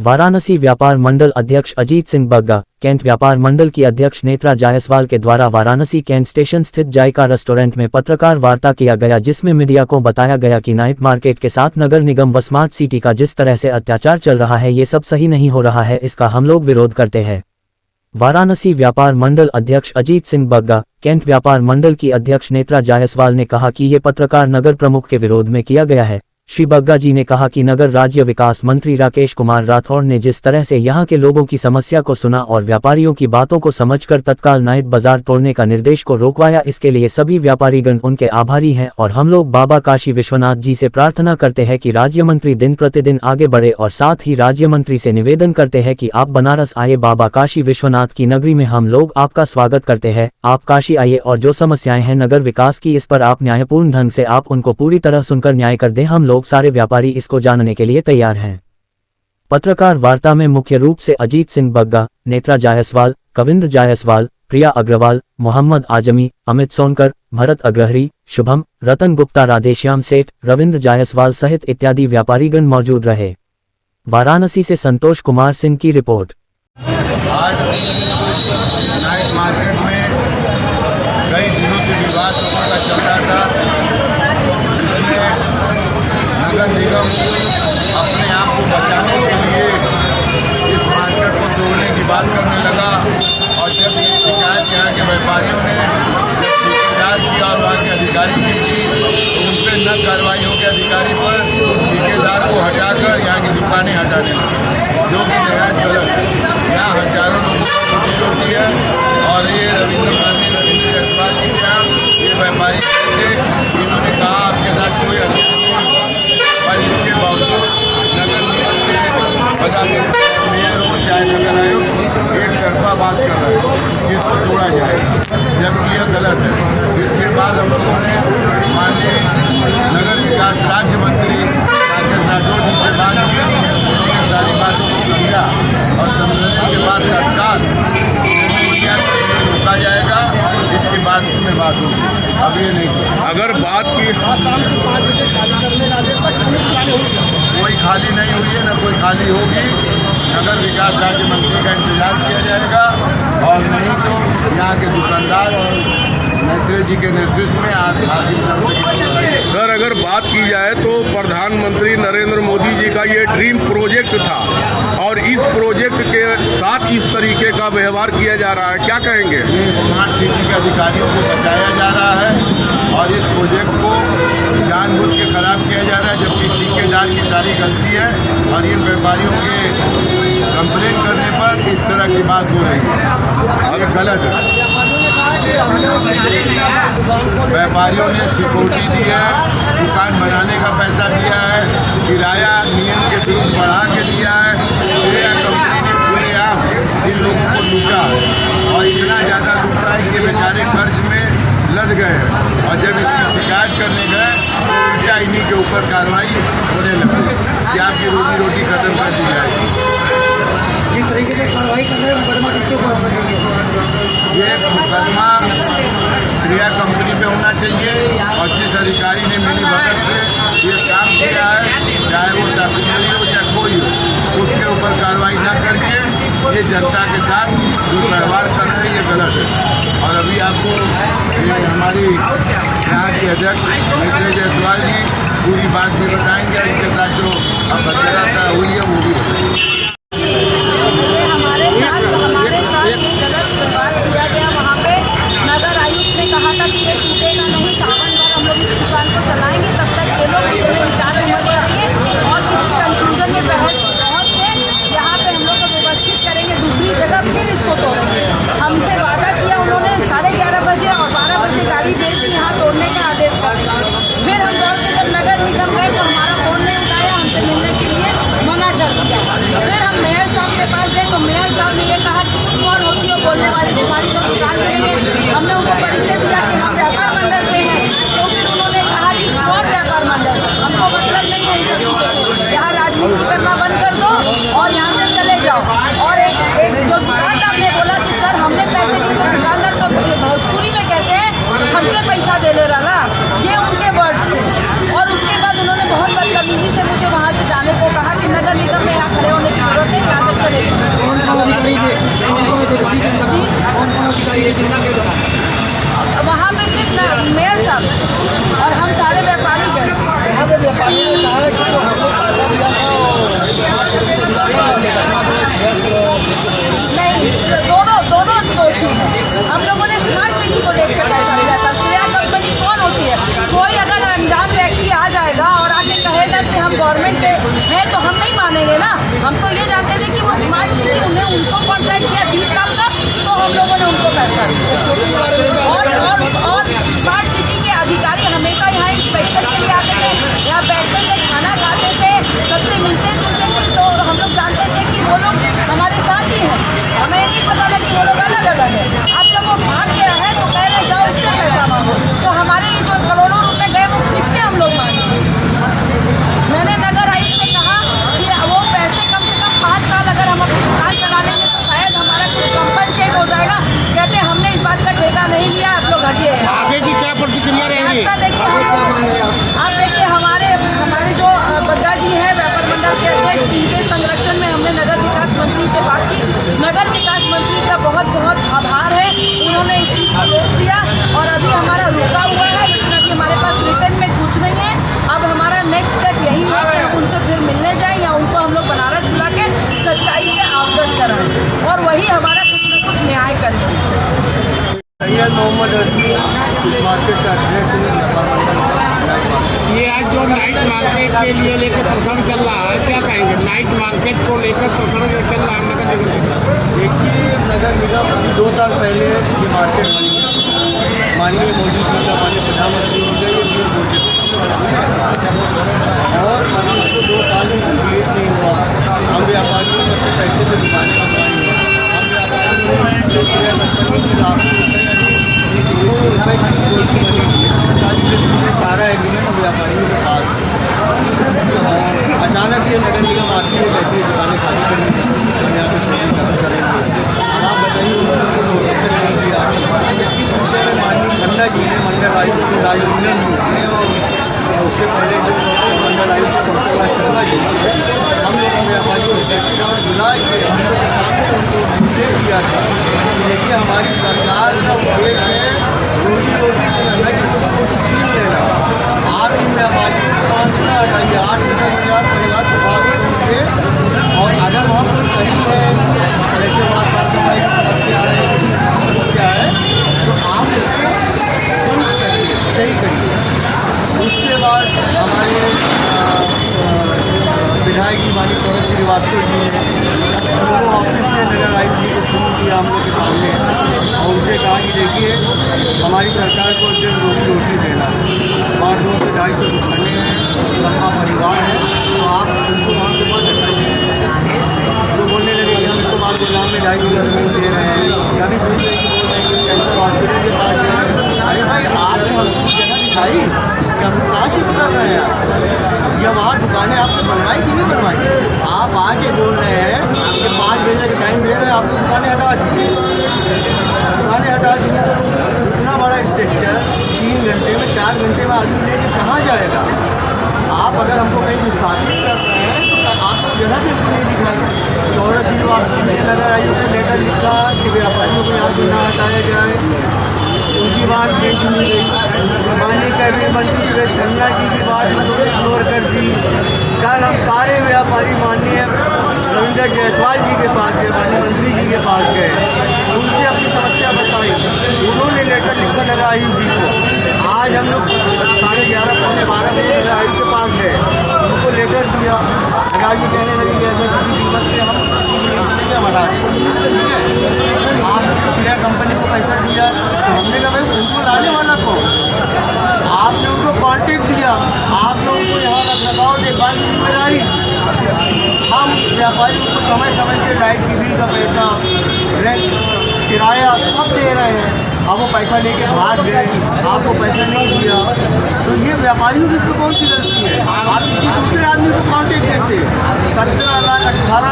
वाराणसी व्यापार मंडल अध्यक्ष अजीत सिंह बग्गा, कैंट व्यापार मंडल की अध्यक्ष नेत्रा जायसवाल के द्वारा वाराणसी कैंट स्टेशन स्थित जायका रेस्टोरेंट में पत्रकार वार्ता किया गया, जिसमें मीडिया को बताया गया कि नाइट मार्केट के साथ नगर निगम व स्मार्ट सिटी का जिस तरह से अत्याचार चल रहा है, ये सब सही नहीं हो रहा है, इसका हम लोग विरोध करते हैं। वाराणसी व्यापार मंडल अध्यक्ष अजीत सिंह बग्गा, कैंट व्यापार मंडल की अध्यक्ष नेत्रा जायसवाल ने कहा कि ये पत्रकार नगर प्रमुख के विरोध में किया गया है। श्री बग्गा जी ने कहा कि नगर राज्य विकास मंत्री राकेश कुमार राठौड़ ने जिस तरह से यहां के लोगों की समस्या को सुना और व्यापारियों की बातों को समझकर तत्काल नाइट बाजार तोड़ने का निर्देश को रोकवाया, इसके लिए सभी व्यापारीगण उनके आभारी हैं और हम लोग बाबा काशी विश्वनाथ जी से प्रार्थना करते हैं कि राज्य मंत्री दिन प्रतिदिन आगे बढ़े और साथ ही राज्य मंत्री से निवेदन करते हैं कि आप बनारस आइए, बाबा काशी विश्वनाथ की नगरी में हम लोग आपका स्वागत करते हैं। आप काशी आइए और जो समस्याएं हैं नगर विकास की, इस पर आप न्यायपूर्ण ढंग से आप उनको पूरी तरह सुनकर न्याय कर दें। हम लोग सारे व्यापारी इसको जानने के लिए तैयार हैं। पत्रकार वार्ता में मुख्य रूप से अजीत सिंह बग्गा, नेत्रा जायसवाल, कविंद्र जायसवाल, प्रिया अग्रवाल, मोहम्मद आजमी, अमित सोनकर, भरत अग्रहरी, शुभम, रतन गुप्ता, राधेश्याम सेठ, रविंद्र जायसवाल सहित इत्यादि व्यापारीगण मौजूद रहे। वाराणसी से संतोष कुमार सिंह की रिपोर्ट। आज नाइट मार्केट में कई दिनों से विवाद का चल रहा था, जिसमें नगर निगम अपने आप को बचाने के लिए इस मार्केट को तोड़ने की बात करने लगा। और जब ये शिकायत यहाँ के व्यापारियों ने जब ठेकेदार की और वहाँ के अधिकारी की थी, तो उन पर न कार्रवाई हो के अधिकारी पर ठेकेदार को हटाकर यहाँ की दुकानें हटाने लगे, जो कि नया गलत है। यहाँ हजारों लोगों को रोजी रोटी है और ये रविंद्र जायसवाल की क्या ये व्यापारी थे, इन्होंने कहा आपके साथ कोई अन्याय नहीं, पर इसके बावजूद नगर निगम के पदाधिकारी मेयर हो चाहे नगर आयोग एक तरफा बात कर रहे हैं कि इसको तोड़ा जाए, जबकि यह गलत है। इसके बाद हम लोगों ने माननीय नगर विकास राज्य मंत्री राकेश राठौड़ जी से बात की, उन्होंने सारी बातों को समझा और समझने के बाद तत्काल रोका जाएगा। इसके बाद में बात होगी, अब ये नहीं। अगर बात की कोई खाली नहीं हुई है, न कोई खाली होगी। नगर विकास राज्य मंत्री का इंतजार किया जाएगा और नहीं तो यहाँ के दुकानदार और नेत्री जी के नेतृत्व में आज सर, अगर बात की जाए तो प्रधानमंत्री नरेंद्र मोदी जी का ये ड्रीम प्रोजेक्ट था और इस प्रोजेक्ट के साथ इस तरीके का व्यवहार किया जा रहा है, क्या कहेंगे? ये स्मार्ट सिटी के अधिकारियों को बचाया जा रहा है और इस प्रोजेक्ट को जानबूझ के खराब किया जा रहा है, जबकि ठेकेदार की सारी गलती है और इन व्यापारियों के कंप्लेंट करने पर इस तरह की बात हो रही है, ये गलत है। व्यापारियों ने सिक्योरिटी दी है, दुकान बनाने का पैसा दिया है, किराया नियम के विरुद्ध बढ़ा के दिया है, श्रेया कंपनी ने खुलेआम इन लोगों को लूटा है और इतना ज़्यादा लूटा है कि बेचारे कर्ज में लद गए और जब इसकी शिकायत करने गए तो उल्टा इन्हीं के ऊपर कार्रवाई होने लगी कि आपकी रोजी रोटी खत्म कर दी जाएगी। जिस तरीके से कार्रवाई कर रहे हैं मुकदमा किसके ऊपर होना चाहिए? ये मुकदमा श्रेया कंपनी पे होना चाहिए और जिस अधिकारी ने मिली भगत से ये काम किया है, चाहे वो सेक्रेटरी हो चाहे कोई हो, उसके ऊपर कार्रवाई न करके ये जनता के साथ जो व्यवहार कर रहे हैं ये गलत है। और अभी आपको ये हमारी यहाँ की अध्यक्ष नेत्रा जायसवाल जी पूरी बात भी बताएंगे, इनके साथ जो अभद्रता हुई है वो भी बताएंगे। हमारे साथ ये गलत व्यवहार किया गया। वहाँ पे नगर आयुक्त ने कहा था कि ये टूटेगा नहीं, सावन भर हम लोग इस दुकान को चलाएंगे, तब तक ये लोग इसमें विचार विमर्श करेंगे और किसी कंक्लूजन में पहुँच के यहाँ पे हम लोग को व्यवस्थित करेंगे, दूसरी जगह फिर इसको तोड़ेंगे। हमसे वादा किया उन्होंने 11:30 बजे और 12 बजे गाड़ी भेज दी यहाँ तोड़ने का आदेश कर दिया। फिर हम दौड़ के जब नगर निगम गए तो हमारा फ़ोन नहीं उठाया, हमसे मिलने के लिए मना कर दिया। फिर हम मेयर साहब के पास गए तो मेयर साहब ने ये कहा कि तुम कौन होती हो बोलने वाली, तुम्हारी तो दुकान मिलेंगे। हमने उनको परिचय दिया कि हम व्यापार मंडल से हैं, तो फिर उन्होंने कहा कि कौन व्यापार मंडल, हमको मतलब नहीं है इन सब चीज़ों से, यहाँ राजनीति करना बंद कर दो और यहाँ से चले जाओ। और एक जो दुकानदार ने बोला कि सर हमने पैसे दिए, तो दुकानदार तो भोजपुरी में कहते हैं हमके पैसा दे ले रहा, ये उनके वर्ड्स थे। और उसके बाद उन्होंने बहुत बदतमीजी से मुझे वहाँ से जाने को कहा कि नगर निगम में यहाँ खड़े होने की जरूरत है, कौन अधिकारी के जी कौन अधिकारी के जिला के बताया? वहाँ पे सिर्फ मेयर साहब और हम सारे व्यापारी गए। यहाँ पे व्यापारी ने कहा है कि जो हम लोग पैसा दिया था नहीं, दोनों दोषी हैं। हम लोगों ने स्मार्ट सिटी को देख कर पैसा दिया था। श्रेया कंपनी कौन होती है? कोई अगर अनजान व्यक्ति आ जाएगा और आके कहेगा कि हम गवर्नमेंट के हैं तो हम नहीं मानेंगे ना। हम तो ये जानते थे कि वो स्मार्ट सिटी उनको कॉन्ट्रैक्ट दिया 20 साल का, तो हम लोगों ने उनको पैसा दिया। और स्मार्ट सिटी के अधिकारी हमेशा यहाँ इंस्पेक्शन के लिए आते थे, यहाँ बैठते थे, खाना खाते थे, सबसे मिलते जुलते थे। तो हम लोग जानते थे कि वो लोग हमारे साथ ही हैं। हमें नहीं पता था कि वो लोग अलग अलग है। अब जब वो भाग गया है तो कह रहे जाओ उससे पैसा मांगो, तो हमारे ये जो करोड़ों रुपए गए वो किससे हम लोग मांगे? मैंने नगर आयुक्त से कहा कि वो पैसे कम से कम 5 साल अगर हम अपनी दुकान चला लेंगे तो शायद हमारा कुछ कंपनसेट हो जाएगा। कहते हमने इस बात का ठेका नहीं लिया, आप लोग हटिए। आगे की क्या प्रतिक्रिया रहेगी? आप देखिए हमारे जो बद्दा जी हैं व्यापार मंडल के अध्यक्ष, इनके संरक्षण में हमने नगर विकास मंत्री से बात की। नगर विकास मंत्री का बहुत बहुत आभार है, उन्होंने इस चीज़ को रोक दिया और अभी हमारा रुका हुआ है, लेकिन अभी हमारे पास रिटर्न में कुछ नहीं है। अब हमारा नेक्स्ट स्टेप यही है कि हम उनसे फिर मिलने जाएं या उनको हम लोग बनारस बुला के सच्चाई से अवगत कराएं और वही हमारा कुछ न कुछ न्याय करें। सैयद मोहम्मद अजमी मार्केट का ये आज जो नाइट मार्केट के लिए लेकर प्रकरण चल रहा है, क्या कहेंगे? नाइट मार्केट को लेकर प्रकरण जो चल रहा है नगर निगम का। देखिए, नगर निगम 2 साल पहले ये मार्केट बनी, माननीय मोदी जी का माननीय प्रधानमंत्री हो गए, ये बिल घोषित और अभी उसको 2 साल में कंप्लीट नहीं हुआ। हम व्यापारियों ने अपने पैसे से दुकानें बनवाई हैं। हम व्यापारियों ने श्रेया कंपनी की लाखों रुपये की सिक्योरिटी बनी है, सारा एग्रीमेंट व्यापारियों के पास। अचानक से नगर निगम आती है, कहती है दुकानें खाली करनी और यहाँ पे छोटी खत्म करेंगे। अब आप बताइए उन्होंने नोटिस नहीं दिया। इस विषय में माननीय खन्ना जी ने मंडल आयुक्त राजूरंजन जी और उससे पहले जो मंडल आयुक्त कौशल शर्मा जी थे, हम लोगों ने व्यापारियों से बुला के हम लोग के सामने उनको निर्देश दिया था कि देखिए हमारी सरकार का उद्देश्य है रोजी रोटी से लड़ना की रोटी छीन लेना। आप इन व्यापारियों को 5 ना हटाइए, 8 रुपये बाजार करेगा प्रभावित होंगे। और अगर वहाँ पर कहीं है जैसे वहाँ साफ सफाई की समस्या है तो आप उसको दुरुस्त करिए, सही करिए। उसके बाद हमारे विधायक जी माननीय सौरभ श्रीवास्तव जी ने उनको ऑफिस से नगर आयुक्त जी को फोन किया हम लोग के सामने और उनसे कहा कि देखिए हमारी सरकार को सिर्फ रोजी रोटी देना है, 2 से 250 दुकानें हैं, लंबा परिवार है, तो आप उनको वहाँ से मत हटाइए। तो बोलने लगे कि हम इसको बात गोदाम में 2.5 किलो ज़मीन दे रहे हैं, कभी सोच रहे कि बोल रहे हैं कि कैंसर हॉस्पिटल के पास दे रहे हैं। अरे भाई आपने हमको जगह दिखाई कि हम कहाँ शिफ्ट कर रहे हैं, या वहाँ दुकानें आपने बनवाई कि नहीं बनवाई? आप आके बोल रहे हैं कि 5 घंटे का टाइम दे रहे हैं, आपको दुकानें हटा दीजिए। दुकानें हटा दीजिए तो इतना बड़ा स्ट्रक्चर 3 घंटे में 4 घंटे में आदमी लेके कहाँ जाएगा? आप अगर हमको कहीं विस्थापित कर रहे हैं तो आपको जगह भी हमको नहीं दिखाई। सौरभ श्रीवास्तव ने नगर आयुक्त को लेटर लिखा कि व्यापारियों को यहाँ से ना हटाया जाए, उनकी बात नहीं सुनी गई। माननीय कैबिनेट मंत्री सुरेश खन्ना जी की बात उन्होंने इग्नोर कर दी। कल हम सारे व्यापारी माननीय रविंद्र जायसवाल जी के पास गए, माननीय मंत्री जी के पास गए, उनसे अपनी समस्या बताई। उन्होंने लेटर लिखकर नगर आयुक्त जी को, आज हम लोग 11:30 पौने 12 बजे नगर आयुक्त के पास गए, उनको लेटर दिया। राजू कहने लगी जैसे किसी कीमत से हम हटा ठीक है। आपने श्रेया कंपनी को पैसा दिया तो हमने कहा भाई उनको लाने वाला कौन? आपने उनको कॉन्टेक्ट दिया, आपने उनको यहाँ रखरखाव देखभाल की जिम्मेदारी। हम व्यापारी उनको समय समय से लाइट की बिल का पैसा, रेंट, किराया सब दे रहे हैं। अब वो पैसा लेके भाग गए, आपको पैसा नहीं दिया, तो ये व्यापारियों की इसमें कौन सी गलती है? आप किसी दूसरे आदमी को कॉन्टेक्ट करते 17 लाख 18